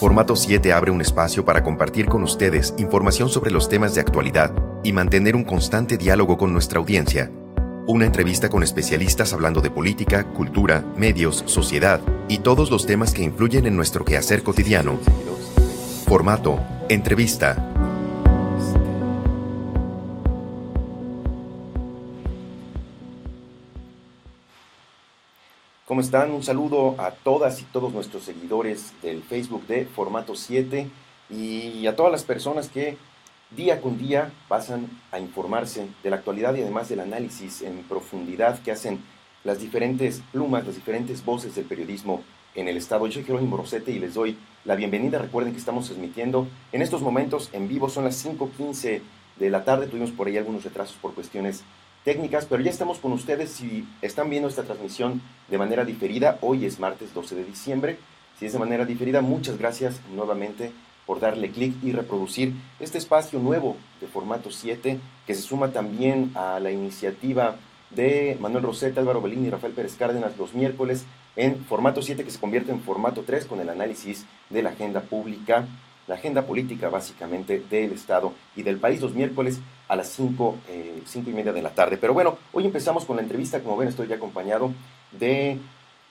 Formato 7 abre un espacio para compartir con ustedes información sobre los temas de actualidad y mantener un constante diálogo con nuestra audiencia. Una entrevista con especialistas hablando de política, cultura, medios, sociedad y todos los temas que influyen en nuestro quehacer cotidiano. Formato, entrevista. ¿Cómo están? Un saludo a todas y todos nuestros seguidores del Facebook de Formato 7 y a todas las personas que día con día pasan a informarse de la actualidad y además del análisis en profundidad que hacen las diferentes plumas, las diferentes voces del periodismo en el estado. Yo soy Jerónimo Rosete y les doy la bienvenida. Recuerden que estamos transmitiendo en estos momentos en vivo, son las 5:15 de la tarde. Tuvimos por ahí algunos retrasos por cuestiones técnicas, pero ya estamos con ustedes. Si están viendo esta transmisión de manera diferida, hoy es martes 12 de diciembre. Si es de manera diferida, muchas gracias nuevamente por darle clic y reproducir este espacio nuevo de Formato 7, que se suma también a la iniciativa de Manuel Rosete, Álvaro Belín y Rafael Pérez Cárdenas los miércoles en Formato 7, que se convierte en Formato 3 con el análisis de la agenda pública, la agenda política básicamente del Estado y del país, los miércoles a las 5:30 de la tarde. Pero bueno, hoy empezamos con la entrevista. Como ven, estoy ya acompañado de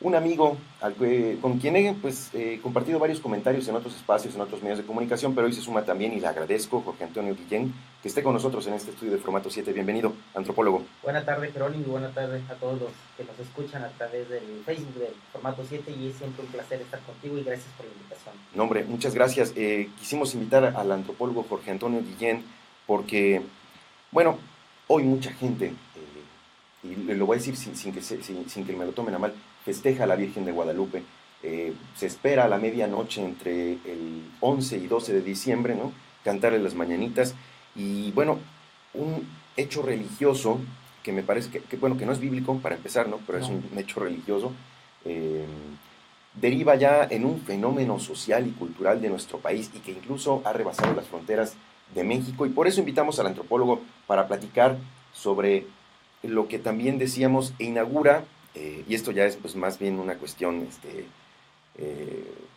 un amigo con quien he compartido varios comentarios en otros espacios, en otros medios de comunicación, pero hoy se suma también y le agradezco, Jorge Antonio Guillén, que esté con nosotros en este estudio de Formato 7. Bienvenido, antropólogo. Buenas tardes, Jerónimo, y buenas tardes a todos los que nos escuchan a través del Facebook del Formato 7, y es siempre un placer estar contigo y gracias por la invitación. No, hombre, muchas gracias. Quisimos invitar al antropólogo Jorge Antonio Guillén porque, bueno, hoy mucha gente, y lo voy a decir sin que me lo tomen a mal, festeja a la Virgen de Guadalupe. Se espera a la medianoche entre el 11 y 12 de diciembre, ¿no? Cantarle las mañanitas. Y bueno, un hecho religioso que me parece que no es bíblico para empezar, ¿no? Pero no. Es un hecho religioso. Deriva ya en un fenómeno social y cultural de nuestro país y que incluso ha rebasado las fronteras de México. Y por eso invitamos al antropólogo para platicar sobre lo que también decíamos inaugura, y esto ya es pues más bien una cuestión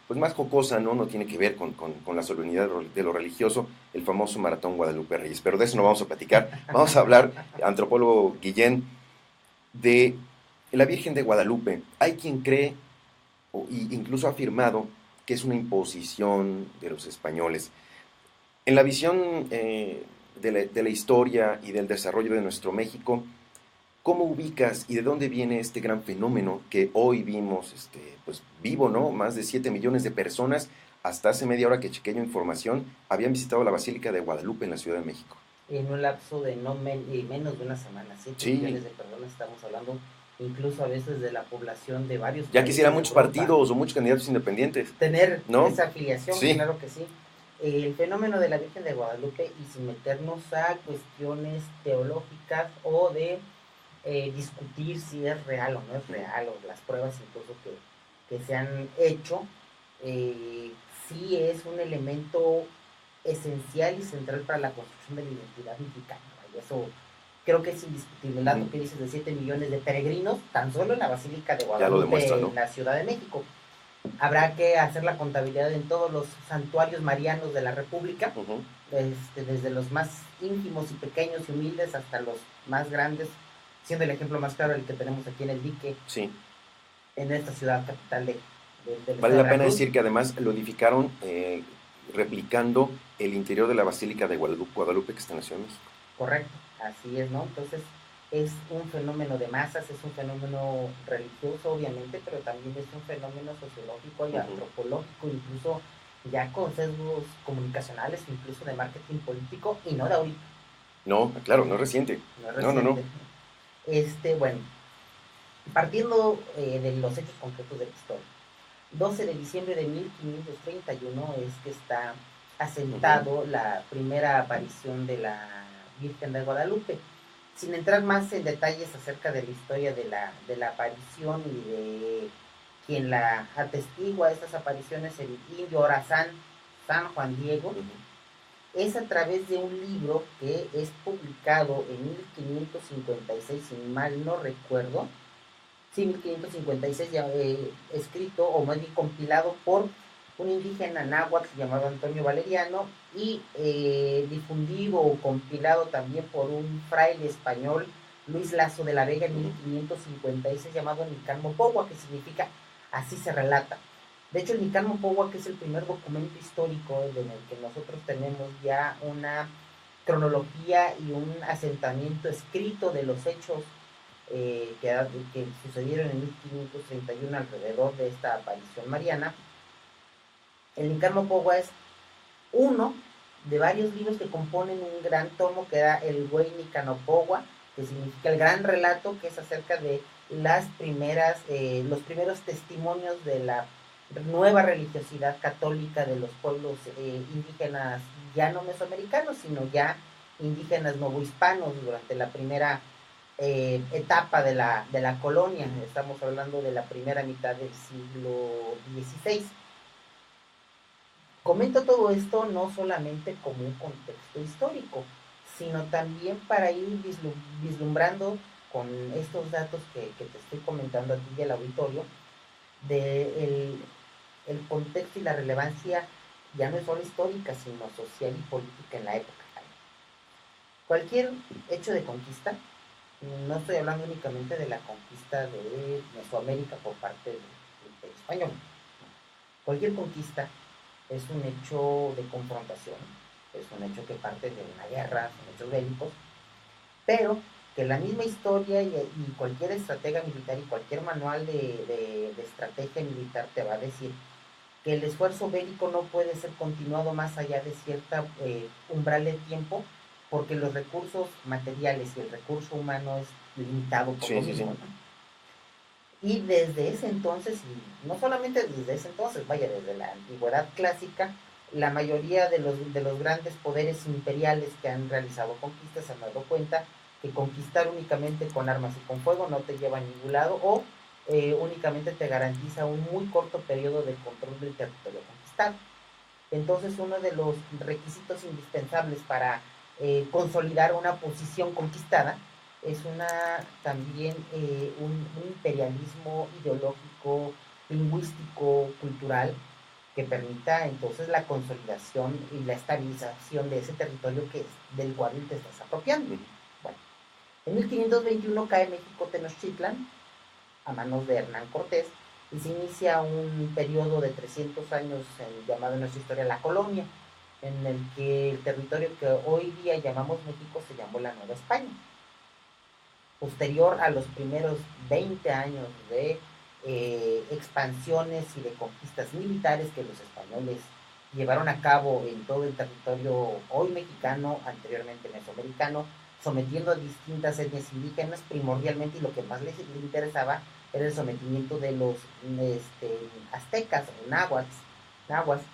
pues más jocosa, ¿no? No tiene que ver con la solemnidad de lo religioso, el famoso Maratón Guadalupe Reyes, pero de eso no vamos a platicar. Vamos a hablar, antropólogo Guillén, de la Virgen de Guadalupe. Hay quien cree, y incluso ha afirmado, que es una imposición de los españoles. En la visión de la historia y del desarrollo de nuestro México, ¿cómo ubicas y de dónde viene este gran fenómeno que hoy vimos, pues vivo, ¿no? Más de 7 millones de personas, hasta hace media hora que chequeé yo información, habían visitado la Basílica de Guadalupe en la Ciudad de México. En un lapso de menos de una semana, 7 millones de personas, estamos hablando, incluso a veces de la población de varios países. Ya quisieran muchos partidos o muchos candidatos independientes tener, ¿no?, esa afiliación, sí. Claro que sí. El fenómeno de la Virgen de Guadalupe, y sin meternos a cuestiones teológicas o de discutir si es real o no es real, o las pruebas incluso que se han hecho, sí es un elemento esencial y central para la construcción de la identidad mexicana. Y eso creo que es indiscutible. El dato que dices de 7 millones de peregrinos, tan solo en la Basílica de Guadalupe, demuestra, ¿no?, en la Ciudad de México. Habrá que hacer la contabilidad en todos los santuarios marianos de la República, desde los más ínfimos y pequeños y humildes hasta los más grandes, siendo el ejemplo más claro el que tenemos aquí en el dique, sí, en esta ciudad capital del Vale la pena decir que además lo edificaron replicando el interior de la Basílica de Guadalupe que está en la Ciudad de México. Correcto, así es, ¿no? Entonces es un fenómeno de masas, es un fenómeno religioso obviamente, pero también es un fenómeno sociológico y antropológico, incluso ya con sesgos comunicacionales, incluso de marketing político, y no de ahorita. No, claro, no es reciente. No. Bueno, partiendo de los hechos concretos de la historia, 12 de diciembre de 1531 es que está asentado la primera aparición de la Virgen de Guadalupe. Sin entrar más en detalles acerca de la historia de la aparición y de quien la atestigua estas apariciones, el indio Orazán, San Juan Diego, es a través de un libro que es publicado en 1556, si mal no recuerdo, sí, 1556, ya escrito o más bien compilado por un indígena náhuatl llamado Antonio Valeriano, y difundido o compilado también por un fraile español, Luis Lazo de la Vega, en 1556, llamado Nican Mopogua, que significa así se relata. De hecho, el Nican Mopogua, que es el primer documento histórico en el que nosotros tenemos ya una cronología y un asentamiento escrito de los hechos que sucedieron en 1531 alrededor de esta aparición mariana. El Nican Mopogua es uno de varios libros que componen un gran tomo que da el Güey Nicanopogua, que significa el gran relato, que es acerca de las primeras, los primeros testimonios de la nueva religiosidad católica de los pueblos indígenas, ya no mesoamericanos, sino ya indígenas novohispanos durante la primera etapa de la colonia. Estamos hablando de la primera mitad del siglo XVI. Comento todo esto no solamente como un contexto histórico, sino también para ir vislumbrando con estos datos que te estoy comentando a ti y al auditorio, de el contexto y la relevancia ya no es solo histórica, sino social y política en la época. Cualquier hecho de conquista, no estoy hablando únicamente de la conquista de Mesoamérica por parte del Imperio Español. Cualquier conquista es un hecho de confrontación, es un hecho que parte de una guerra, son hechos bélicos, pero que la misma historia y cualquier estratega militar y cualquier manual de estrategia militar te va a decir que el esfuerzo bélico no puede ser continuado más allá de cierta umbral de tiempo, porque los recursos materiales y el recurso humano es limitado por lo mismo, ¿no? Y desde ese entonces, y no solamente desde ese entonces, vaya, desde la antigüedad clásica, la mayoría de los grandes poderes imperiales que han realizado conquistas se han dado cuenta que conquistar únicamente con armas y con fuego no te lleva a ningún lado, o únicamente te garantiza un muy corto periodo de control del territorio conquistado. Entonces, uno de los requisitos indispensables para consolidar una posición conquistada es también un imperialismo ideológico, lingüístico, cultural, que permita entonces la consolidación y la estabilización de ese territorio del cual te estás apropiando. Bueno, en 1521 cae México Tenochtitlan a manos de Hernán Cortés, y se inicia un periodo de 300 años llamado en nuestra historia la colonia, en el que el territorio que hoy día llamamos México se llamó la Nueva España. Posterior a los primeros 20 años de expansiones y de conquistas militares que los españoles llevaron a cabo en todo el territorio hoy mexicano, anteriormente mesoamericano, sometiendo a distintas etnias indígenas, primordialmente, y lo que más les interesaba era el sometimiento de los aztecas o náhuatl,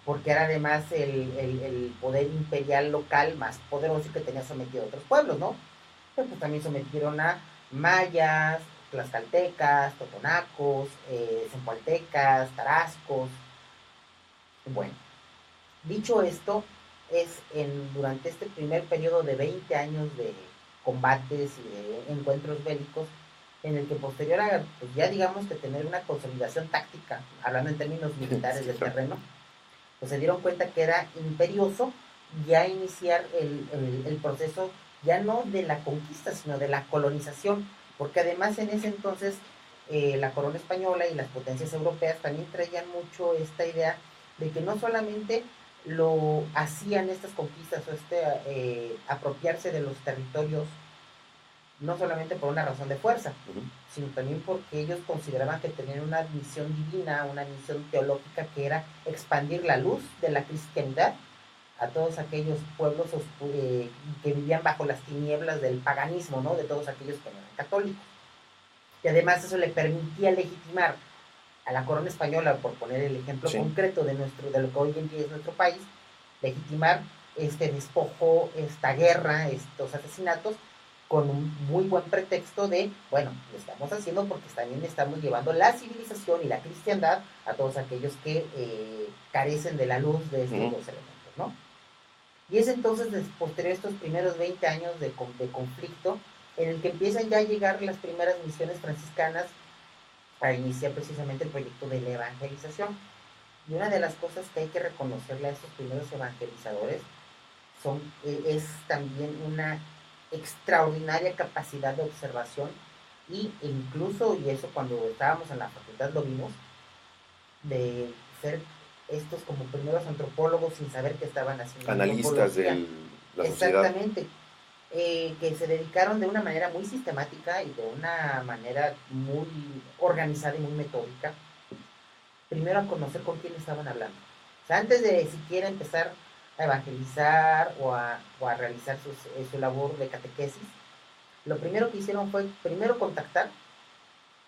porque era además el poder imperial local más poderoso que tenía sometido a otros pueblos, ¿no? Pues también sometieron a mayas, tlaxcaltecas, totonacos, zempoaltecas, tarascos. Bueno, dicho esto, durante este primer periodo de 20 años de combates y de encuentros bélicos, en el que posterior a, pues ya digamos que tener una consolidación táctica, hablando en términos militares del terreno, pues se dieron cuenta que era imperioso ya iniciar el proceso ya no de la conquista, sino de la colonización, porque además en ese entonces la corona española y las potencias europeas también traían mucho esta idea de que no solamente lo hacían estas conquistas o apropiarse de los territorios, no solamente por una razón de fuerza, sino también porque ellos consideraban que tenían una misión divina, una misión teológica, que era expandir la luz de la cristianidad a todos aquellos pueblos que vivían bajo las tinieblas del paganismo, ¿no? De todos aquellos que no eran católicos. Y además eso le permitía legitimar a la corona española, por poner el ejemplo concreto de lo que hoy en día es nuestro país, legitimar este despojo, esta guerra, estos asesinatos, con un muy buen pretexto de, bueno, lo estamos haciendo porque también estamos llevando la civilización y la cristiandad a todos aquellos que carecen de la luz de estos dos elementos, ¿no? Y es entonces, posterior a estos primeros 20 años de conflicto, en el que empiezan ya a llegar las primeras misiones franciscanas a iniciar precisamente el proyecto de la evangelización. Y una de las cosas que hay que reconocerle a estos primeros evangelizadores es también una extraordinaria capacidad de observación y incluso, y eso cuando estábamos en la facultad lo vimos, de ser estos como primeros antropólogos sin saber que estaban haciendo Analistas antropología. de la sociedad. Exactamente. Que se dedicaron de una manera muy sistemática y de una manera muy organizada y muy metódica, primero a conocer con quién estaban hablando. O sea, antes de siquiera empezar a evangelizar o a realizar su labor de catequesis, lo primero que hicieron fue primero contactar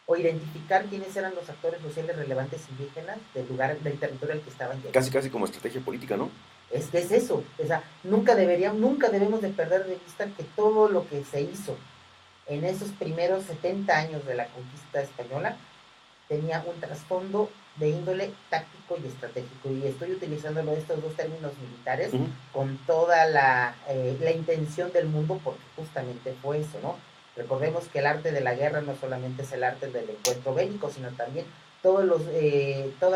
o identificar quiénes eran los actores sociales relevantes indígenas del lugar, del territorio al que estaban llegando. Casi, casi como estrategia política, ¿no? Es que es eso, o sea, nunca debemos de perder de vista que todo lo que se hizo en esos primeros 70 años de la conquista española tenía un trasfondo de índole táctico y estratégico, y estoy utilizando estos dos términos militares con toda la intención del mundo, porque justamente fue eso, ¿no? Recordemos que el arte de la guerra no solamente es el arte del encuentro bélico, sino también toda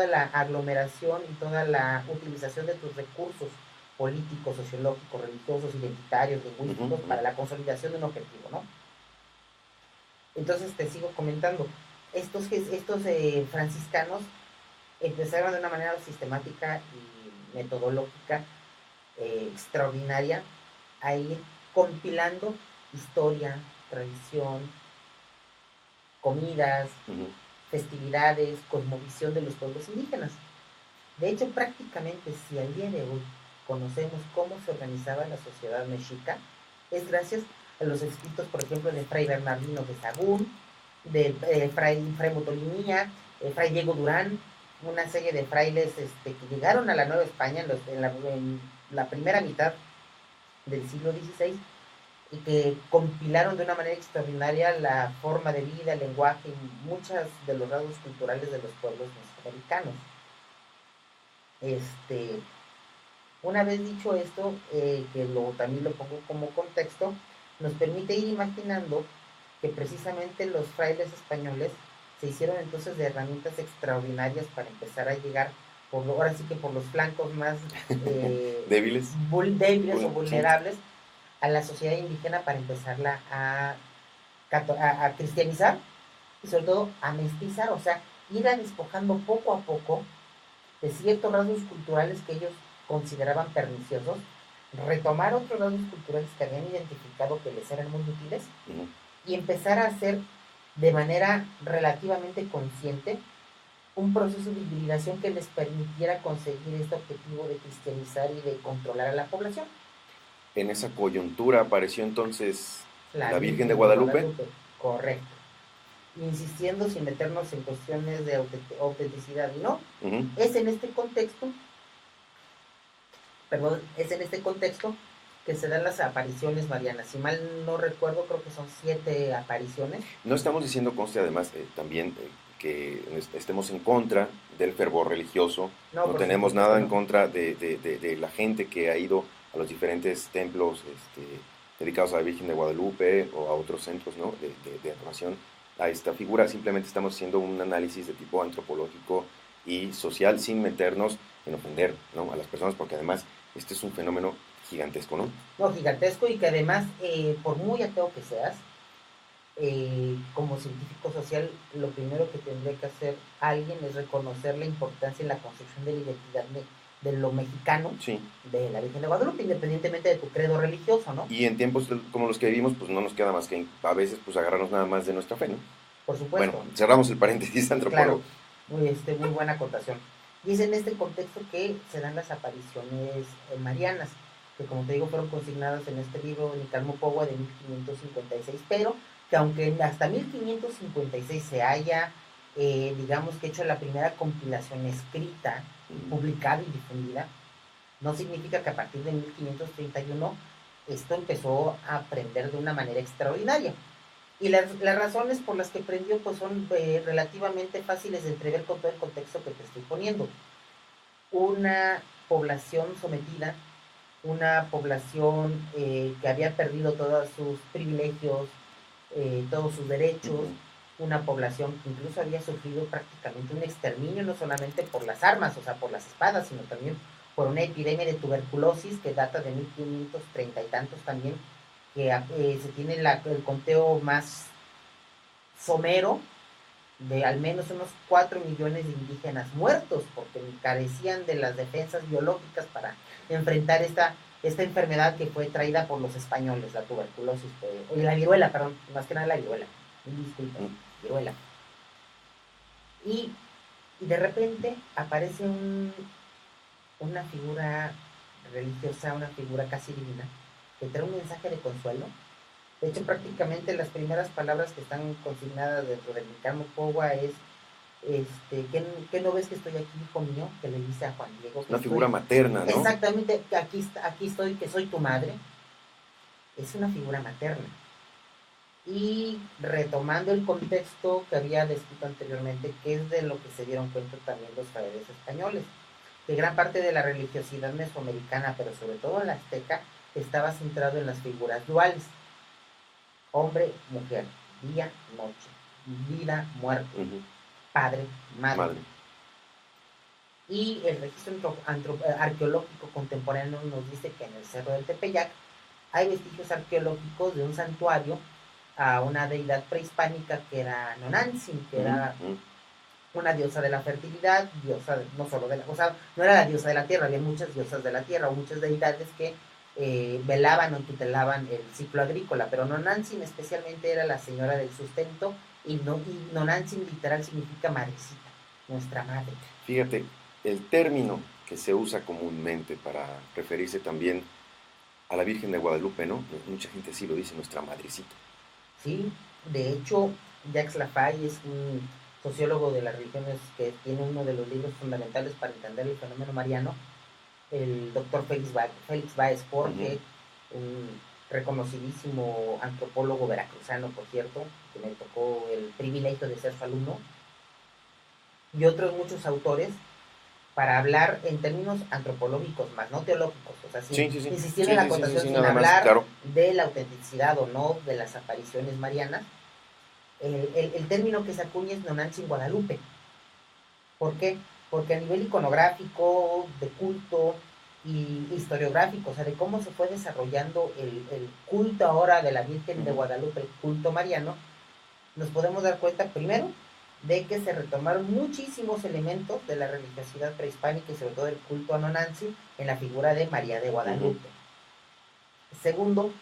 la aglomeración y toda la utilización de tus recursos políticos, sociológicos, religiosos, identitarios, lingüísticos, para la consolidación de un objetivo, ¿no? Entonces te sigo comentando, estos franciscanos empezaron de una manera sistemática y metodológica extraordinaria a ir compilando historia, tradición, comidas, festividades, cosmovisión de los pueblos indígenas. De hecho, prácticamente si al día de hoy conocemos cómo se organizaba la sociedad mexica, es gracias a los escritos, por ejemplo, de Fray Bernardino de Sagún, de Fray Motolinía, Fray Diego Durán, una serie de frailes que llegaron a la Nueva España en la primera mitad del siglo XVI y que compilaron de una manera extraordinaria la forma de vida, el lenguaje y muchos de los rasgos culturales de los pueblos mesoamericanos. Una vez dicho esto, que también lo pongo como contexto, nos permite ir imaginando que precisamente los frailes españoles se hicieron entonces de herramientas extraordinarias para empezar a llegar, ahora sí que por los flancos más débiles o vulnerables, a la sociedad indígena, para empezarla a cristianizar y sobre todo a mestizar, o sea, ir a despojando poco a poco de ciertos rasgos culturales que ellos consideraban perniciosos, retomar otros rasgos culturales que habían identificado que les eran muy útiles y empezar a hacer de manera relativamente consciente un proceso de hibridación que les permitiera conseguir este objetivo de cristianizar y de controlar a la población. En esa coyuntura apareció entonces la Virgen de Guadalupe. Correcto. Insistiendo sin meternos en cuestiones de autenticidad, ¿no? Es en este contexto que se dan las apariciones marianas. Si mal no recuerdo, creo que son 7 apariciones. No estamos diciendo, conste además, también que estemos en contra del fervor religioso. No tenemos nada en contra de la gente que ha ido a los diferentes templos dedicados a la Virgen de Guadalupe o a otros centros, ¿no?, de adoración a esta figura. Simplemente estamos haciendo un análisis de tipo antropológico y social sin meternos en ofender, ¿no?, a las personas, porque además este es un fenómeno gigantesco, ¿no? No, gigantesco, y que además, por muy ateo que seas, como científico social, lo primero que tendría que hacer alguien es reconocer la importancia en la construcción de la identidad de lo mexicano, sí, de la Virgen de Guadalupe, independientemente de tu credo religioso, ¿no? Y en tiempos como los que vivimos, pues no nos queda más que a veces pues agarrarnos nada más de nuestra fe, ¿no? Por supuesto. Bueno, cerramos el paréntesis antropólogo. Claro, muy buena acotación. Y es en este contexto que se dan las apariciones marianas, que como te digo fueron consignadas en este libro Nicalmopogua de 1556, pero que aunque hasta 1556 se haya, digamos que hecho la primera compilación escrita, publicada y difundida, no significa que a partir de 1531 esto empezó a aprender de una manera extraordinaria. Y las razones por las que prendió pues son relativamente fáciles de entrever con todo el contexto que te estoy poniendo. Una población sometida, una población que había perdido todos sus privilegios, todos sus derechos, una población que incluso había sufrido prácticamente un exterminio, no solamente por las armas, o sea, por las espadas, sino también por una epidemia de tuberculosis que data de 1530 y tantos también, que se tiene el conteo más somero de al menos unos 4 millones de indígenas muertos, porque carecían de las defensas biológicas para enfrentar esta enfermedad que fue traída por los españoles, la tuberculosis, o la viruela, perdón, más que nada la viruela, disculpas, viruela. Y de repente aparece una figura religiosa, una figura casi divina, que trae un mensaje de consuelo. De hecho, prácticamente las primeras palabras que están consignadas dentro del Micamo Pogua es, ¿qué no ves que estoy aquí, hijo mío? Que le dice a Juan Diego. Una figura materna, ¿no? Exactamente, que aquí estoy, que soy tu madre. Es una figura materna. Y retomando el contexto que había descrito anteriormente, que es de lo que se dieron cuenta también los frailes españoles, que gran parte de la religiosidad mesoamericana, pero sobre todo la azteca, estaba centrado en las figuras duales: hombre, mujer, día, noche, vida, muerte, padre, madre. Y el registro arqueológico contemporáneo nos dice que en el Cerro del Tepeyac hay vestigios arqueológicos de un santuario a una deidad prehispánica que era Nonantzin, que era una diosa de la fertilidad, diosa no solo de la, o sea, no era la diosa de la tierra, había muchas diosas de la tierra, o muchas deidades que velaban o tutelaban el ciclo agrícola, pero Nonantzin especialmente era la señora del sustento, y Nonantzin literal significa madrecita, nuestra madre. Fíjate, el término que se usa comúnmente para referirse también a la Virgen de Guadalupe, ¿no? Mucha gente sí lo dice, nuestra madrecita. Sí, de hecho, Jacques Lafaye es un sociólogo de las religiones que tiene uno de los libros fundamentales para entender el fenómeno mariano, el doctor Félix Báez Jorge, un reconocidísimo antropólogo veracruzano, por cierto, que me tocó el privilegio de ser su alumno, y otros muchos autores, para hablar en términos antropológicos más, no teológicos, o sea, insistiendo en la acotación, sin hablar de la autenticidad o no de las apariciones marianas. El término que se acuña es Nonantzin Guadalupe. ¿Por qué? Porque a nivel iconográfico, de culto y historiográfico, o sea, de cómo se fue desarrollando el culto ahora de la Virgen de Guadalupe, el culto mariano, nos podemos dar cuenta primero de que se retomaron muchísimos elementos de la religiosidad prehispánica y sobre todo el culto a Nonantzin en la figura de María de Guadalupe. Segundo,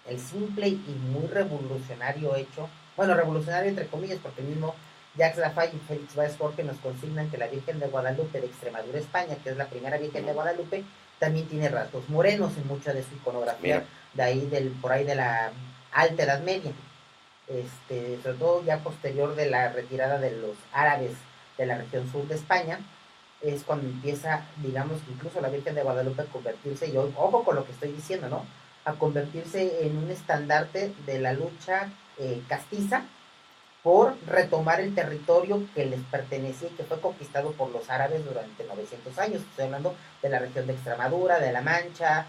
el simple y muy revolucionario hecho, bueno, revolucionario entre comillas, porque el mismo Jacques Lafaye y Félix Báez Jorge nos consignan que la Virgen de Guadalupe de Extremadura, España, que es la primera Virgen de Guadalupe, también tiene rasgos morenos en mucha de su iconografía. Mira. De ahí por ahí de la Alta Edad Media. Sobre todo ya posterior de la retirada de los árabes de la región sur de España, es cuando empieza, digamos, incluso la Virgen de Guadalupe a convertirse, y ojo con lo que estoy diciendo, ¿no?, a convertirse en un estandarte de la lucha castiza por retomar el territorio que les pertenecía y que fue conquistado por los árabes durante 900 años. Estoy hablando de la región de Extremadura, de La Mancha,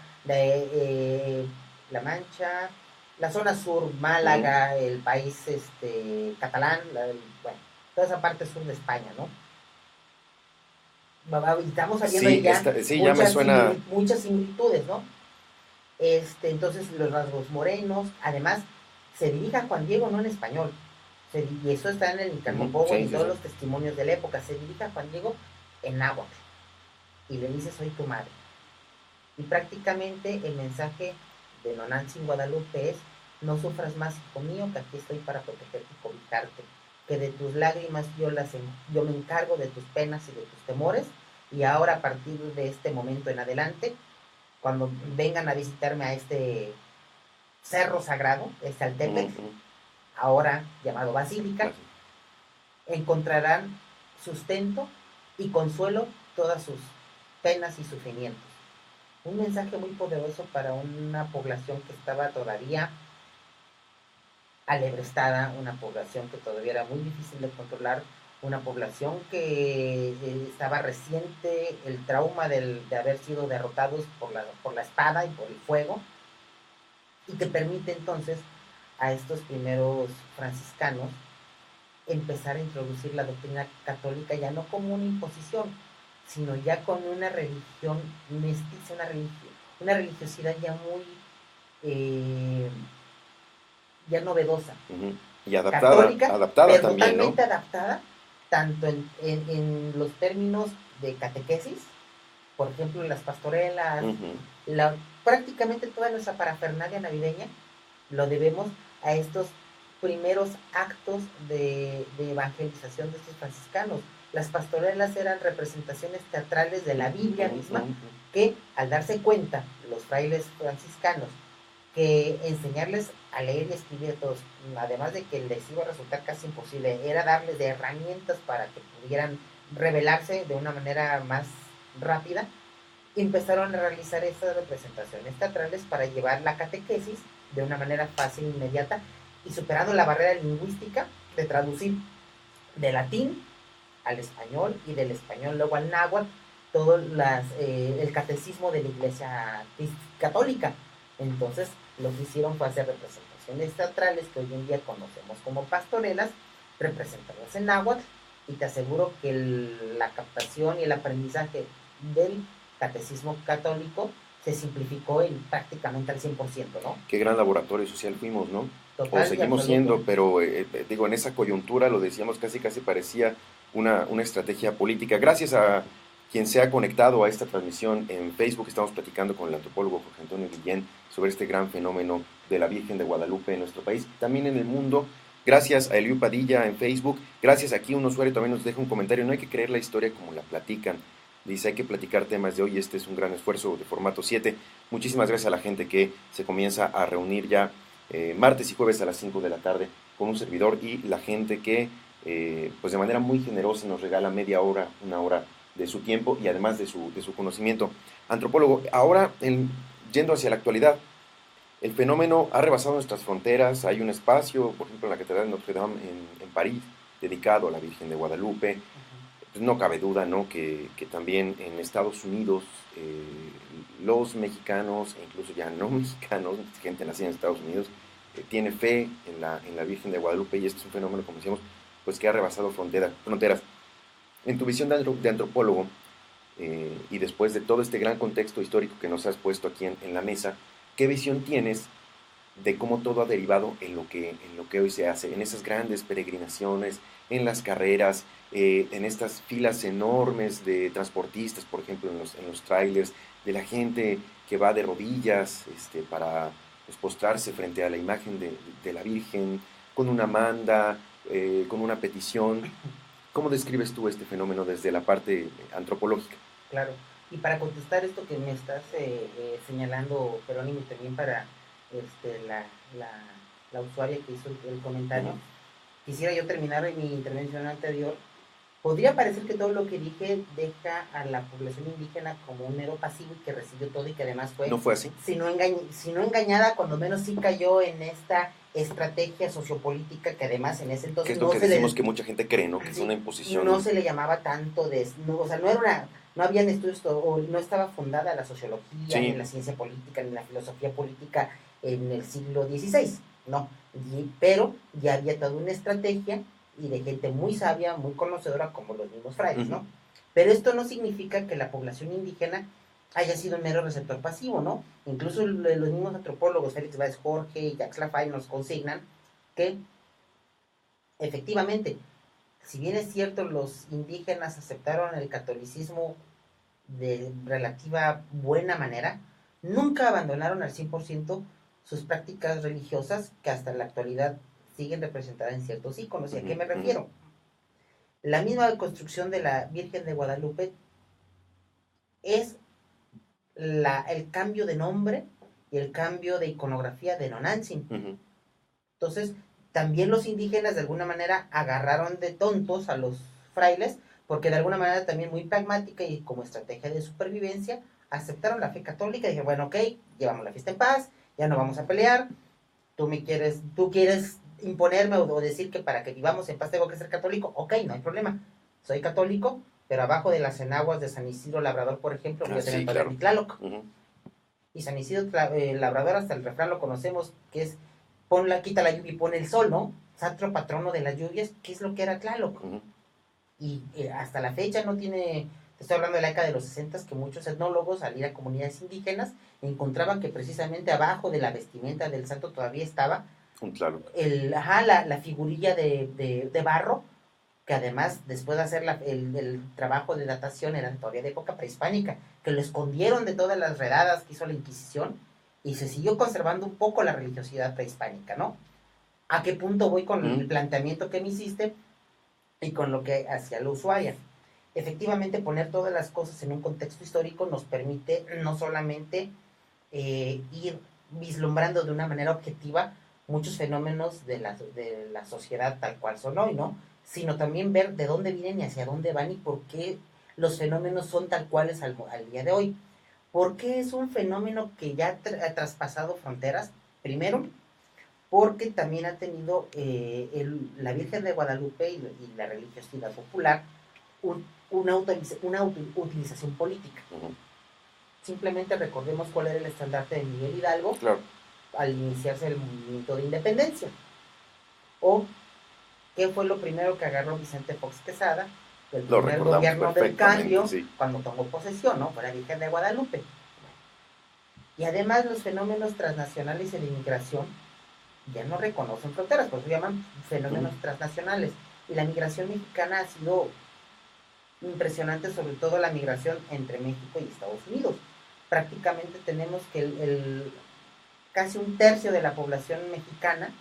la zona sur, Málaga, el país catalán, bueno, toda esa parte sur de España, ¿no? Estamos saliendo ya muchas similitudes, ¿no? Entonces los rasgos morenos, además se dirige a Juan Diego no en español, y eso está en el Micamo Pogua y todos los testimonios de la época, se dirige a Juan Diego en náhuatl y le dice: soy tu madre. Y prácticamente el mensaje de Nonantzin Guadalupe es: no sufras más, hijo mío, que aquí estoy para protegerte y cobijarte, que de tus lágrimas yo me encargo, de tus penas y de tus temores, y ahora a partir de este momento en adelante, cuando vengan a visitarme a este cerro sagrado, Altepetl, ahora llamado Basílica, encontrarán sustento y consuelo todas sus penas y sufrimientos. Un mensaje muy poderoso para una población que estaba todavía alebrestada, una población que todavía era muy difícil de controlar, una población que estaba reciente el trauma de haber sido derrotados por la espada y por el fuego, y que permite entonces a estos primeros franciscanos empezar a introducir la doctrina católica ya no como una imposición, sino ya con una religión mestiza, una religiosidad ya muy ya novedosa, y adaptada, católica, adaptada pero también, ¿no? totalmente adaptada, tanto en los términos de catequesis, por ejemplo, las pastorelas, prácticamente toda nuestra parafernalia navideña lo debemos a estos primeros actos de evangelización de estos franciscanos. Las pastorelas eran representaciones teatrales de la Biblia misma, que al darse cuenta los frailes franciscanos que enseñarles a leer y escribir a todos, además de que les iba a resultar casi imposible, era darles de herramientas para que pudieran revelarse de una manera más rápida, empezaron a realizar estas representaciones teatrales para llevar la catequesis de una manera fácil, inmediata, y superando la barrera lingüística de traducir de latín al español y del español luego al náhuatl todo el catecismo de la Iglesia Católica. Entonces, lo que hicieron fue hacer representaciones teatrales que hoy en día conocemos como pastorelas, representadas en náhuatl, y te aseguro que la captación y el aprendizaje del catecismo católico se simplificó prácticamente al 100%, ¿no? Qué gran laboratorio social fuimos, ¿no? Total, o seguimos siendo, pero digo, en esa coyuntura lo decíamos, casi parecía una estrategia política. Gracias a quien se ha conectado a esta transmisión en Facebook, estamos platicando con el antropólogo Jorge Antonio Guillén sobre este gran fenómeno de la Virgen de Guadalupe en nuestro país, también en el mundo. Gracias a Eliu Padilla en Facebook, gracias aquí un usuario también nos deja un comentario, no hay que creer la historia como la platican. Dice, hay que platicar temas de hoy, este es un gran esfuerzo de formato 7. Muchísimas gracias a la gente que se comienza a reunir ya martes y jueves a las 5 de la tarde con un servidor, y la gente que pues de manera muy generosa nos regala media hora, una hora de su tiempo y además de su conocimiento. Antropólogo, ahora yendo hacia la actualidad, el fenómeno ha rebasado nuestras fronteras, hay un espacio, por ejemplo en la Catedral de Notre Dame en París, dedicado a la Virgen de Guadalupe. Pues no cabe duda, ¿no?, que también en Estados Unidos los mexicanos, e incluso ya no mexicanos, gente nacida en Estados Unidos, tiene fe en la Virgen de Guadalupe, y este es un fenómeno, como decíamos, pues que ha rebasado fronteras. En tu visión de antropólogo, y después de todo este gran contexto histórico que nos has puesto aquí en la mesa, ¿qué visión tienes de cómo todo ha derivado en lo que hoy se hace, en esas grandes peregrinaciones, en las carreras, en estas filas enormes de transportistas, por ejemplo, en los trailers, de la gente que va de rodillas para pues, postrarse frente a la imagen de la Virgen, con una manda, con una petición? ¿Cómo describes tú este fenómeno desde la parte antropológica? Claro, y para contestar esto que me estás señalando, Jerónimo, y también para la usuaria que hizo el comentario, quisiera yo terminar mi intervención anterior. Podría parecer que todo lo que dije deja a la población indígena como un mero pasivo y que recibió todo y que además fue... ¿No fue así? Si no engañada, cuando menos sí cayó en esta estrategia sociopolítica que además en ese entonces... Que es lo que decimos que mucha gente cree, ¿no? Que es una imposición. No se le llamaba tanto o sea, no habían estudios, o no estaba fundada la sociología, ni la ciencia política, ni la filosofía política en el siglo XVI, no. Pero ya había toda una estrategia y de gente muy sabia, muy conocedora, como los mismos frailes, ¿no? Pero esto no significa que la población indígena haya sido un mero receptor pasivo, ¿no? Incluso los mismos antropólogos, Félix Báez Jorge y Jacques Lafay, nos consignan que efectivamente, si bien es cierto, los indígenas aceptaron el catolicismo de relativa buena manera, nunca abandonaron al 100% sus prácticas religiosas, que hasta la actualidad siguen representadas en ciertos íconos. ¿Y a qué me refiero? La misma construcción de la Virgen de Guadalupe es el cambio de nombre y el cambio de iconografía de Nonantzin. Entonces, también los indígenas de alguna manera agarraron de tontos a los frailes, porque de alguna manera también muy pragmática y como estrategia de supervivencia, aceptaron la fe católica y dijeron, bueno, ok, llevamos la fiesta en paz, ya no vamos a pelear, tú quieres imponerme o decir que para que vivamos en paz tengo que ser católico, ok, no hay problema, soy católico, pero abajo de las enaguas de San Isidro Labrador, por ejemplo, voy a tener padre Tlaloc. Y San Isidro Labrador, hasta el refrán lo conocemos, que es quita la lluvia y pone el sol, ¿no? Santo patrono de las lluvias, ¿qué es lo que era Tlaloc? Y hasta la fecha no tiene, te estoy hablando de la década de los 60, que muchos etnólogos al ir a comunidades indígenas encontraban que precisamente abajo de la vestimenta del santo todavía estaba la figurilla de barro, que además después de hacer el trabajo de datación era todavía de época prehispánica, que lo escondieron de todas las redadas que hizo la Inquisición y se siguió conservando un poco la religiosidad prehispánica, ¿no? ¿A qué punto voy con el planteamiento que me hiciste y con lo que hacía la usuaria? Efectivamente, poner todas las cosas en un contexto histórico nos permite no solamente ir vislumbrando de una manera objetiva muchos fenómenos de la sociedad tal cual son hoy, ¿no? Sino también ver de dónde vienen y hacia dónde van y por qué los fenómenos son tal cuales al día de hoy. ¿Por qué es un fenómeno que ya ha traspasado fronteras? Primero, porque también ha tenido la Virgen de Guadalupe y la religiosidad popular una utilización política. Simplemente recordemos cuál era el estandarte de Miguel Hidalgo al iniciarse el movimiento de independencia. O qué fue lo primero que agarró Vicente Fox Quesada, el primer gobierno del cambio, cuando tomó posesión, ¿no? Fue la Virgen de Guadalupe. Y además los fenómenos transnacionales y de inmigración ya no reconocen fronteras, por eso llaman fenómenos transnacionales. Y la migración mexicana ha sido impresionante, sobre todo la migración entre México y Estados Unidos. Prácticamente tenemos que casi un tercio de la población mexicana,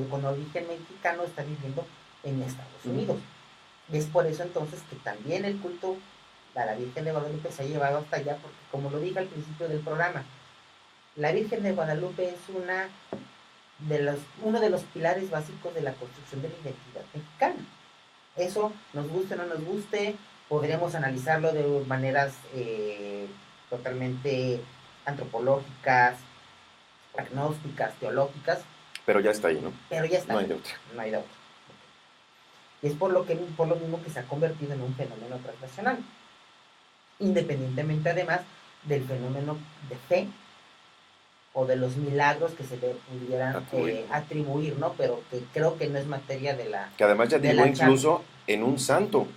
con origen mexicano, está viviendo en Estados Unidos. Y es por eso entonces que también el culto a la Virgen de Guadalupe se ha llevado hasta allá, porque como lo dije al principio del programa, la Virgen de Guadalupe es uno de los pilares básicos de la construcción de la identidad mexicana. Eso, nos guste o no nos guste, podremos analizarlo de maneras totalmente antropológicas, agnósticas, teológicas. Pero ya está ahí, ¿no? Pero ya está. No hay de otra. No hay de otra. Y es por lo mismo que se ha convertido en un fenómeno transnacional. Independientemente, además, del fenómeno de fe o de los milagros que se le pudieran atribuir, ¿no? Pero que creo que no es materia de la... Que además ya derivó incluso en un santo.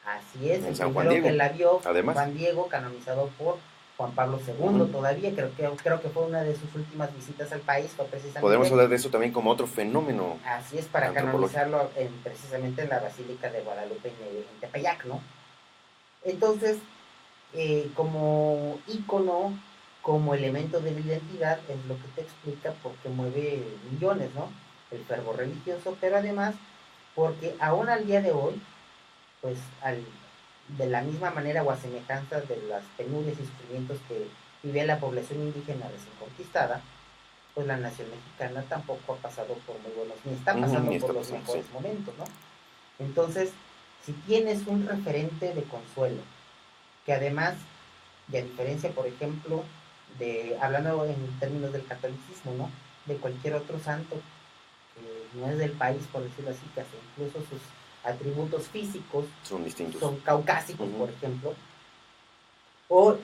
Así es, en el San primero Juan Diego. que la vio, Además. Juan Diego, canonizado por Juan Pablo II todavía, creo que fue una de sus últimas visitas al país, fue precisamente... Podemos hablar de eso también como otro fenómeno. Así es, para canonizarlo precisamente en la Basílica de Guadalupe en Tepeyac, ¿no? Entonces, como ícono, como elemento de la identidad, es lo que te explica por qué mueve millones, ¿no? El fervor religioso, pero además porque aún al día de hoy, pues de la misma manera o a semejanza de las penurias y sufrimientos que vivía la población indígena recién conquistada, pues la nación mexicana tampoco ha pasado por muy buenos, ni está pasando por los mejores momentos, ¿no? Entonces, si tienes un referente de consuelo, que además, y a diferencia, por ejemplo, hablando en términos del catolicismo, ¿no? De cualquier otro santo que no es del país, por decirlo así, que hasta incluso sus atributos físicos son distintos, son caucásicos, por ejemplo, o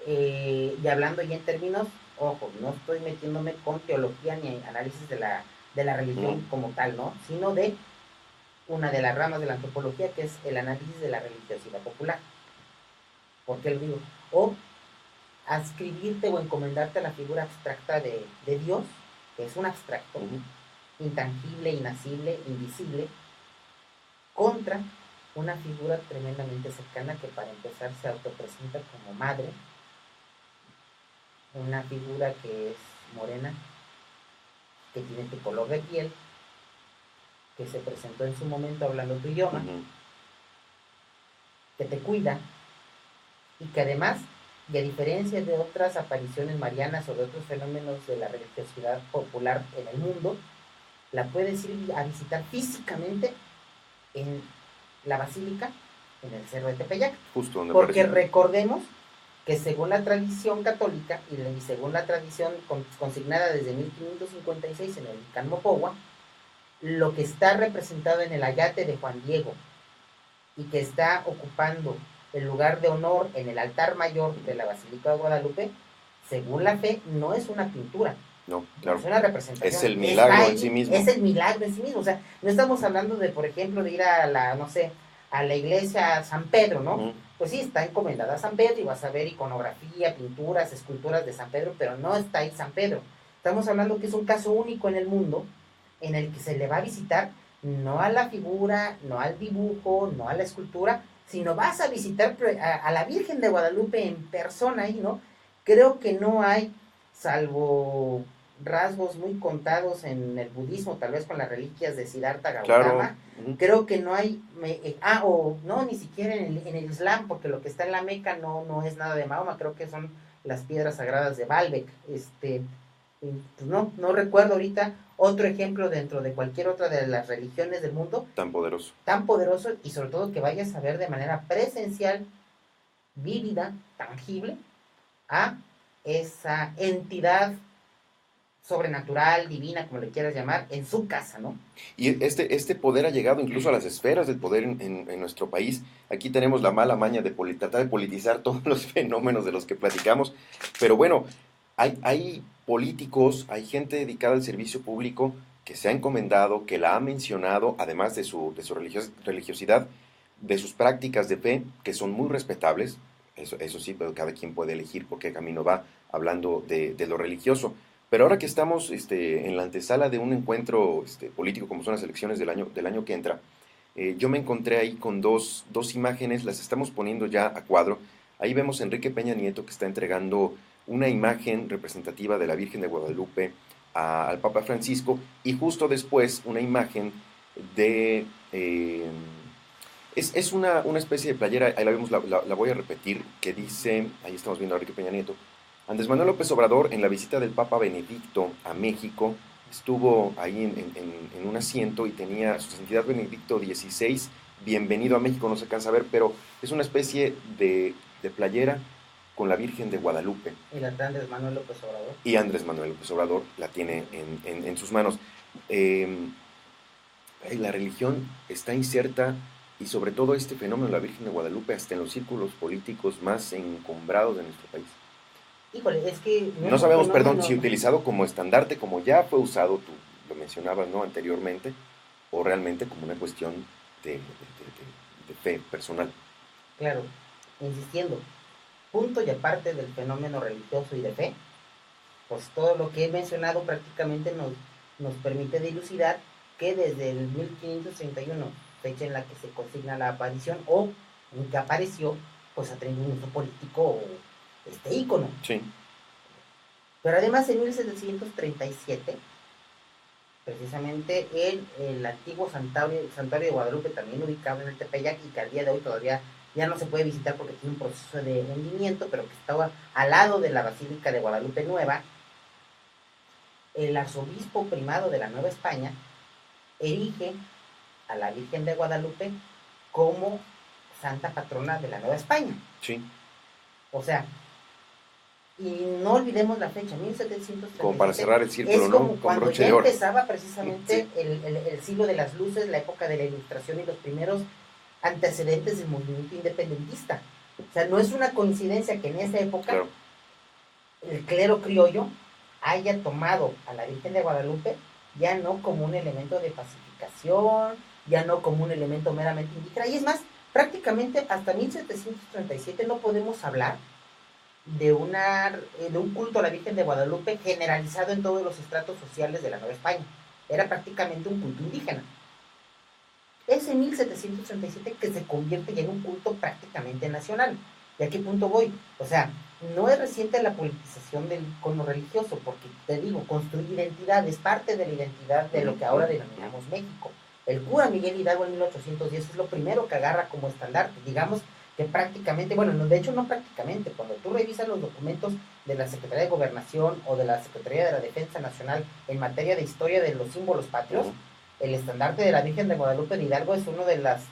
y hablando ya en términos, ojo, no estoy metiéndome con teología ni análisis de la religión como tal, ¿no? Sino de una de las ramas de la antropología, que es el análisis de la religiosidad popular. ¿Por qué lo digo? O adscribirte o encomendarte a la figura abstracta de Dios, que es un abstracto, intangible, inacible, invisible, contra una figura tremendamente cercana que para empezar se autopresenta como madre, una figura que es morena, que tiene tu color de piel, que se presentó en su momento hablando tu idioma, que te cuida y que además, y a diferencia de otras apariciones marianas o de otros fenómenos de la religiosidad popular en el mundo, la puedes ir a visitar físicamente en la basílica, en el Cerro de Tepeyac. Justo donde porque apareció. Recordemos que según la tradición católica y según la tradición consignada desde 1556 en el Calmopogua, lo que está representado en el ayate de Juan Diego y que está ocupando el lugar de honor en el altar mayor de la Basílica de Guadalupe, según la fe, no es una pintura, No, No claro. es una representación. Es el Está milagro en ahí, sí mismo. es el milagro en sí mismo. O sea, no estamos hablando de, por ejemplo, de ir a la, no sé, a la iglesia San Pedro, ¿no? Ujú. Pues sí, está encomendada a San Pedro y vas a ver iconografía, pinturas, esculturas de San Pedro, pero no está ahí San Pedro. Estamos hablando que es un caso único en el mundo en el que se le va a visitar no a la figura, no al dibujo, no a la escultura, sino vas a visitar a la Virgen de Guadalupe en persona ahí, ¿no? Creo que no hay, salvo rasgos muy contados en el budismo, tal vez con las reliquias de Siddhartha Claro. Gautama, Ujú. creo que no hay, o no, ni siquiera en el Islam, porque lo que está en la Meca no es nada de Mahoma, creo que son las piedras sagradas de Baalbek, pues no recuerdo ahorita otro ejemplo dentro de cualquier otra de las religiones del mundo Tan poderoso. tan poderoso y sobre todo que vayas a ver de manera presencial, vívida, tangible, a esa entidad sobrenatural, divina, como le quieras llamar, en su casa, ¿no? Y este poder ha llegado incluso a las esferas del poder en nuestro país. Aquí tenemos la mala maña de tratar de politizar todos los fenómenos de los que platicamos. Pero bueno, hay políticos, hay gente dedicada al servicio público que se ha encomendado, que la ha mencionado, además de su religiosidad, de sus prácticas de fe, que son muy respetables. Eso sí, pero cada quien puede elegir por qué camino va hablando de lo religioso. Pero ahora que estamos en la antesala de un encuentro político como son las elecciones del año que entra, yo me encontré ahí con dos imágenes, las estamos poniendo ya a cuadro. Ahí vemos a Enrique Peña Nieto que está entregando una imagen representativa de la Virgen de Guadalupe al Papa Francisco y justo después una imagen de... es una especie de playera, ahí la vemos, la voy a repetir, que dice, ahí estamos viendo a Enrique Peña Nieto, Andrés Manuel López Obrador, en la visita del Papa Benedicto a México, estuvo ahí en un asiento y tenía su santidad Benedicto XVI, bienvenido a México, no se alcanza a ver, pero es una especie de playera con la Virgen de Guadalupe. Y la de Andrés Manuel López Obrador. Y Andrés Manuel López Obrador la tiene en sus manos. Eh, la religión está inserta y sobre todo este fenómeno de la Virgen de Guadalupe hasta en los círculos políticos más encumbrados de nuestro país. Híjole, es que no No es un sabemos, perdón, fenómeno. si utilizado como estandarte, como ya fue usado, tú lo mencionabas, ¿no? Anteriormente, o realmente como una cuestión de fe personal. Claro, insistiendo, punto y aparte del fenómeno religioso y de fe, pues todo lo que he mencionado prácticamente nos permite dilucidar que desde el 1531, fecha en la que se consigna la aparición o en que apareció, pues ha tenido un uso político este ícono. Sí. Pero además en 1737, precisamente el antiguo santuario de Guadalupe, también ubicado en el Tepeyac y que al día de hoy todavía ya no se puede visitar porque tiene un proceso de hundimiento, pero que estaba al lado de la Basílica de Guadalupe Nueva, el arzobispo primado de la Nueva España erige a la Virgen de Guadalupe como santa patrona de la Nueva España. Sí. O sea, y no olvidemos la fecha, 1737. Como para cerrar el círculo, es como ¿no? Con cuando broche ya de oro. empezaba precisamente Sí. el siglo de las luces, la época de la Ilustración y los primeros antecedentes del movimiento independentista. O sea, no es una coincidencia que en esa época Claro. el clero criollo haya tomado a la Virgen de Guadalupe ya no como un elemento de pacificación, ya no como un elemento meramente indígena. Y es más, prácticamente hasta 1737 no podemos hablar de un culto a la Virgen de Guadalupe generalizado en todos los estratos sociales de la Nueva España. Era prácticamente un culto indígena. Es en 1737 que se convierte ya en un culto prácticamente nacional. ¿Y a qué punto voy? O sea, no es reciente la politización del icono religioso, porque te digo, construir identidad es parte de la identidad de lo que ahora denominamos México. El cura Miguel Hidalgo en 1810 es lo primero que agarra como estandarte, digamos que prácticamente, bueno, de hecho no prácticamente, cuando tú revisas los documentos de la Secretaría de Gobernación o de la Secretaría de la Defensa Nacional en materia de historia de los símbolos patrios, el estandarte de la Virgen de Guadalupe de Hidalgo es una de las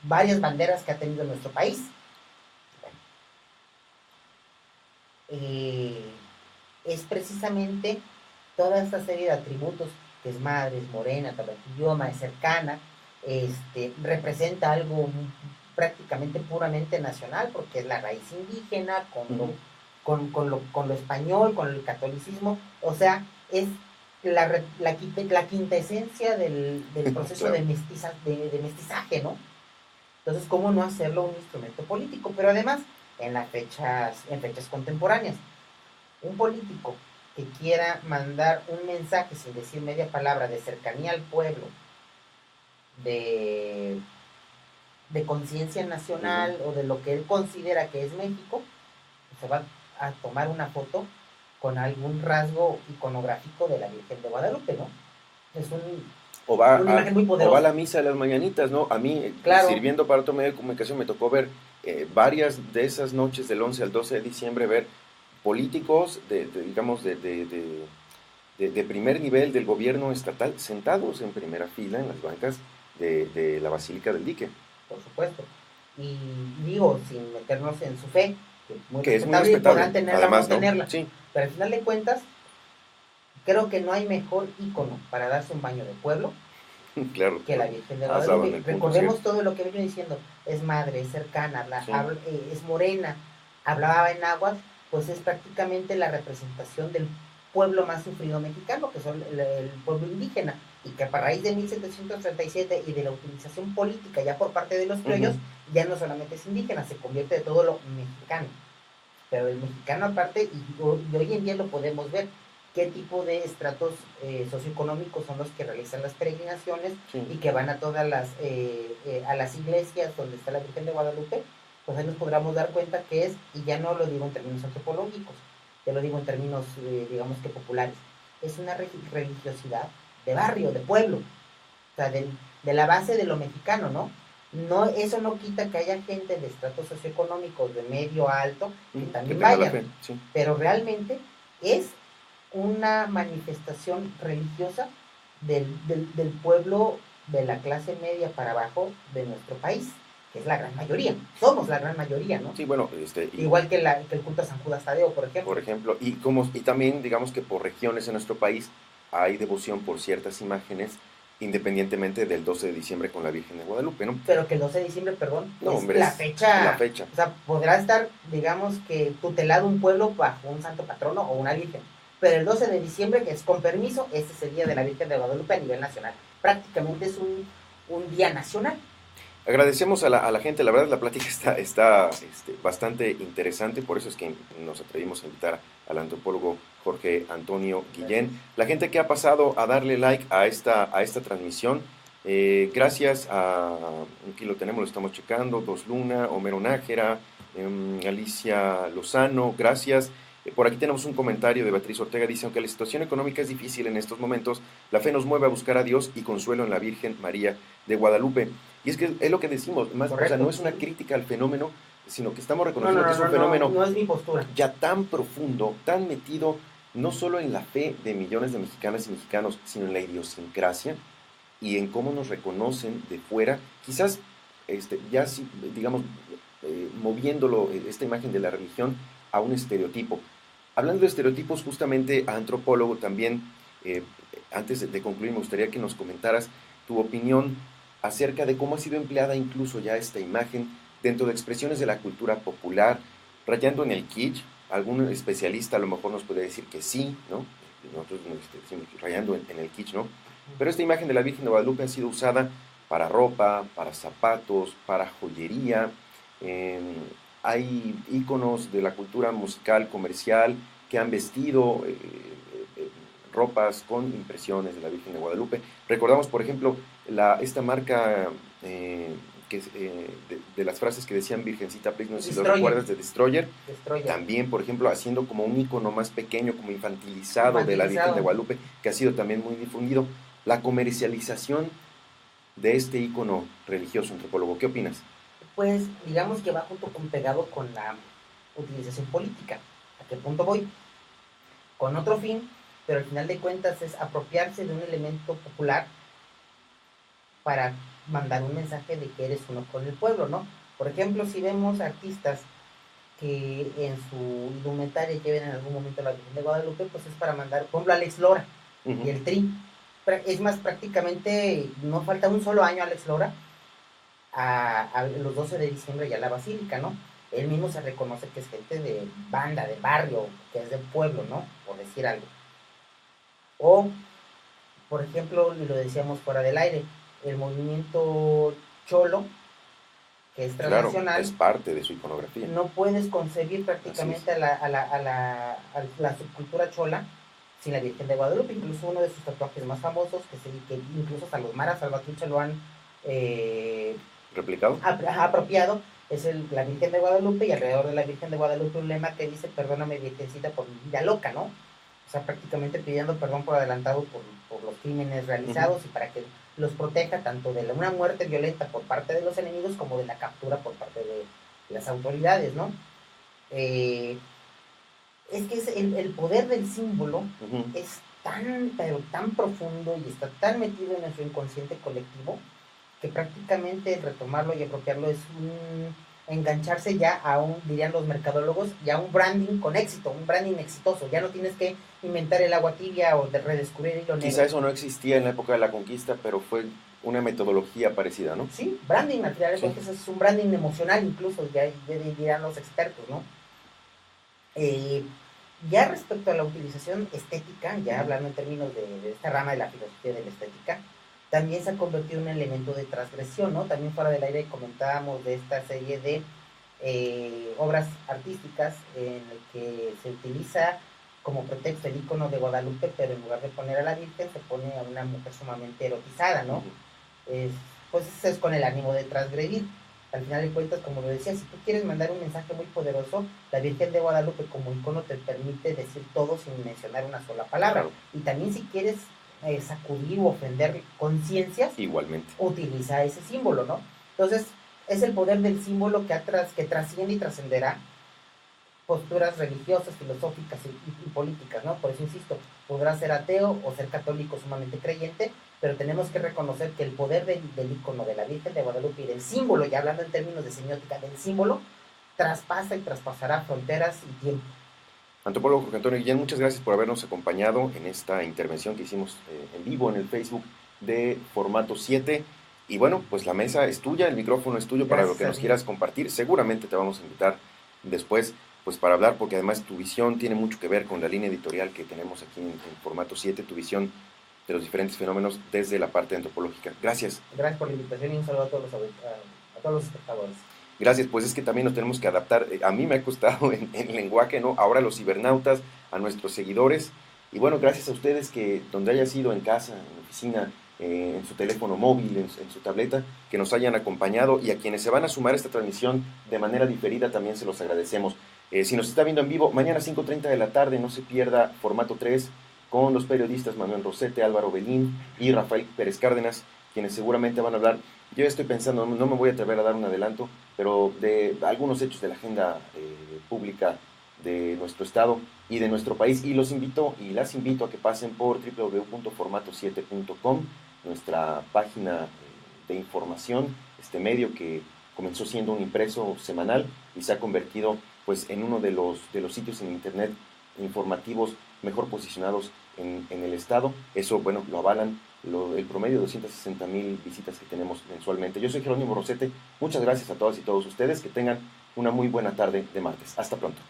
varias banderas que ha tenido nuestro país. Es precisamente toda esta serie de atributos, que es madre, es morena, habla tu idioma, es cercana, representa algo prácticamente puramente nacional, porque es la raíz indígena con lo español, con el catolicismo, o sea, es la quinta esencia del proceso Claro. de mestizaje, ¿no? Entonces, ¿cómo no hacerlo un instrumento político? Pero además, en fechas contemporáneas, un político que quiera mandar un mensaje sin decir media palabra de cercanía al pueblo, de, de conciencia nacional o de lo que él considera que es México, pues se va a tomar una foto con algún rasgo iconográfico de la Virgen de Guadalupe, ¿no? Es O va, una imagen muy o va a poderosa. la misa de las mañanitas, ¿no? A mí, Claro. sirviendo para otro medio de comunicación, me tocó ver varias de esas noches del 11 al 12 de diciembre, ver políticos digamos, de primer nivel del gobierno estatal sentados en primera fila en las bancas de la Basílica del Dique. Por supuesto. Y digo, sin meternos en su fe, que es muy Que es muy respetable y respetable, podrán tenerla o no además, ¿no? tenerla, Sí, pero al final de cuentas, creo que no hay mejor ícono para darse un baño de pueblo claro, que la Virgen de has dado en Guadalupe. el punto, Recordemos ¿cierto? todo lo que vengo diciendo, es madre, es cercana, Sí. es morena, hablaba en náhuatl, pues es prácticamente la representación del pueblo más sufrido mexicano, que son el pueblo indígena, y que a raíz de 1737 y de la utilización política ya por parte de los criollos, Ujú. ya no solamente es indígena, se convierte de todo lo mexicano. Pero el mexicano aparte, y hoy en día lo podemos ver, qué tipo de estratos socioeconómicos son los que realizan las peregrinaciones Sí. y que van a todas a las iglesias donde está la Virgen de Guadalupe, pues ahí nos podremos dar cuenta que es, y ya no lo digo en términos antropológicos, ya lo digo en términos, digamos que populares, es una religiosidad de barrio, de pueblo, o sea, de la base de lo mexicano, ¿no? No, eso no quita que haya gente de estratos socioeconómicos de medio a alto que Que también tenga la vayan, fe, sí. pero realmente es una manifestación religiosa del pueblo de la clase media para abajo de nuestro país, que es la gran mayoría, somos la gran mayoría, ¿no? Sí, bueno, Igual que el culto a San Judas Tadeo, por ejemplo. por ejemplo, y también digamos que por regiones en nuestro país hay devoción por ciertas imágenes, independientemente del 12 de diciembre con la Virgen de Guadalupe, ¿no? Pero que el 12 de diciembre, perdón, No, es hombre, la es la fecha, fecha. o sea, podrá estar, digamos que tutelado un pueblo bajo un santo patrono o una virgen, pero el 12 de diciembre, que es con permiso, ese es el día de la Virgen de Guadalupe a nivel nacional. Prácticamente es un día nacional. Agradecemos a la gente, la verdad la plática está bastante interesante, por eso es que nos atrevimos a invitar al antropólogo Jorge Antonio Gracias. Guillén. La gente que ha pasado a darle like a esta transmisión, gracias a, aquí lo tenemos, lo estamos checando, Dos Luna, Homero Nájera, Alicia Lozano, gracias. Por aquí tenemos un comentario de Beatriz Ortega, dice, aunque la situación económica es difícil en estos momentos, la fe nos mueve a buscar a Dios y consuelo en la Virgen María de Guadalupe. Y es que es lo que decimos, más, o sea, Correcto. no es una crítica al fenómeno, sino que estamos No, reconociendo no, que no, es un no, no, fenómeno no es mi postura. ya tan profundo, tan metido, no solo en la fe de millones de mexicanas y mexicanos, sino en la idiosincrasia y en cómo nos reconocen de fuera, quizás ya sí, digamos, moviéndolo, esta imagen de la religión a un estereotipo. Hablando de estereotipos, justamente a antropólogo también, eh, antes de concluir, me gustaría que nos comentaras tu opinión acerca de cómo ha sido empleada incluso ya esta imagen dentro de expresiones de la cultura popular, rayando en el kitsch. Algún especialista a lo mejor nos puede decir que sí, ¿no? Nosotros decimos rayando en el kitsch, ¿no? Pero esta imagen de la Virgen de Guadalupe ha sido usada para ropa, para zapatos, para joyería. eh, Hay íconos de la cultura musical, comercial, que han vestido ropas con impresiones de la Virgen de Guadalupe. Recordamos, por ejemplo, esta marca de las frases que decían Virgencita, please, no sé si lo Destroyer. recuerdas, de Destroyer. Destroyer. También, por ejemplo, haciendo como un icono más pequeño, como infantilizado de la Virgen de Guadalupe, que ha sido también muy difundido. La comercialización de este icono religioso, antropólogo, ¿qué opinas? Pues digamos que va junto con pegado con la utilización política. ¿A qué punto voy? Con otro fin, pero al final de cuentas es apropiarse de un elemento popular para mandar un mensaje de que eres uno con el pueblo, ¿no? Por ejemplo, si vemos artistas que en su indumentaria lleven en algún momento la Virgen de Guadalupe, pues es para mandar, por ejemplo, Alex Lora y el Tri. Es más, prácticamente no falta un solo año a Alex Lora a los 12 de diciembre ya a la Basílica, ¿no? Él mismo se reconoce que es gente de banda, de barrio, que es de pueblo, ¿no? Por decir algo. O, por ejemplo, lo decíamos fuera del aire, el movimiento cholo, que es Claro, transnacional, es parte de su iconografía. no puedes concebir Así es. prácticamente a la subcultura chola sin la Virgen de Guadalupe. Incluso uno de sus tatuajes más famosos, que incluso hasta los maras salvatrucha lo han ¿Replicado? apropiado, es la Virgen de Guadalupe, y alrededor de la Virgen de Guadalupe un lema que dice: perdóname, Virgencita, por mi vida loca, ¿no? O sea, prácticamente pidiendo perdón por adelantado por los crímenes realizados, y para que los proteja tanto de una muerte violenta por parte de los enemigos como de la captura por parte de las autoridades, ¿no? Es que el poder del símbolo es tan, pero tan profundo y está tan metido en nuestro inconsciente colectivo que prácticamente retomarlo y apropiarlo es engancharse ya a dirían los mercadólogos, ya a un branding con éxito, un branding exitoso. Ya no tienes que inventar el agua tibia o de redescubrir el hilo negro. Quizá eso no existía en la época de la conquista, pero fue una metodología parecida, ¿no? Sí, branding, al final de cuentas es un branding emocional, incluso, ya dirán los expertos, ¿no? Ya respecto a la utilización estética, ya hablando en términos de esta rama de la filosofía de la estética, también se ha convertido en un elemento de transgresión, ¿no? También fuera del aire comentábamos de esta serie de obras artísticas en el que se utiliza como pretexto el icono de Guadalupe, pero en lugar de poner a la Virgen se pone a una mujer sumamente erotizada, ¿no? Pues eso es con el ánimo de transgredir. Al final de cuentas, como lo decía, si tú quieres mandar un mensaje muy poderoso, la Virgen de Guadalupe como icono te permite decir todo sin mencionar una sola palabra. Claro. Y también si quieres sacudir o ofender conciencias, igualmente utiliza ese símbolo, ¿no? Entonces, es el poder del símbolo que trasciende y trascenderá posturas religiosas, filosóficas y políticas, ¿no? Por eso insisto, podrás ser ateo o ser católico sumamente creyente, pero tenemos que reconocer que el poder del icono de la Virgen de Guadalupe y del símbolo, ya hablando en términos de semiótica, del símbolo, traspasa y traspasará fronteras y tiempo. Antropólogo Jorge Antonio Guillén, muchas gracias por habernos acompañado en esta intervención que hicimos en vivo en el Facebook de Formato 7. Y bueno, pues la mesa es tuya, el micrófono es tuyo. Gracias, para lo que nos quieras compartir. Seguramente te vamos a invitar después, pues para hablar, porque además tu visión tiene mucho que ver con la línea editorial que tenemos aquí en Formato 7, tu visión de los diferentes fenómenos desde la parte antropológica. Gracias. Gracias por la invitación y un saludo a todos los espectadores. Gracias, pues es que también nos tenemos que adaptar. A mí me ha costado en lenguaje, ¿no? Ahora a los cibernautas, a nuestros seguidores. Y bueno, gracias a ustedes que donde haya sido, en casa, en la oficina, en su teléfono móvil, en su tableta, que nos hayan acompañado, y a quienes se van a sumar a esta transmisión de manera diferida también se los agradecemos. Si nos está viendo en vivo, mañana 5:30 de la tarde, no se pierda Formato 3 con los periodistas Manuel Rosete, Álvaro Belín y Rafael Pérez Cárdenas, quienes seguramente van a hablar. Yo estoy pensando, no me voy a atrever a dar un adelanto, pero de algunos hechos de la agenda pública de nuestro estado y de nuestro país, y los invito y las invito a que pasen por www.formato7.com, nuestra página de información, este medio que comenzó siendo un impreso semanal y se ha convertido pues en uno de los sitios en internet informativos mejor posicionados en el estado. Eso, bueno, lo avalan el promedio de 260,000 visitas que tenemos mensualmente. Yo soy Jerónimo Rosete, muchas gracias a todas y todos ustedes, que tengan una muy buena tarde de martes. Hasta pronto.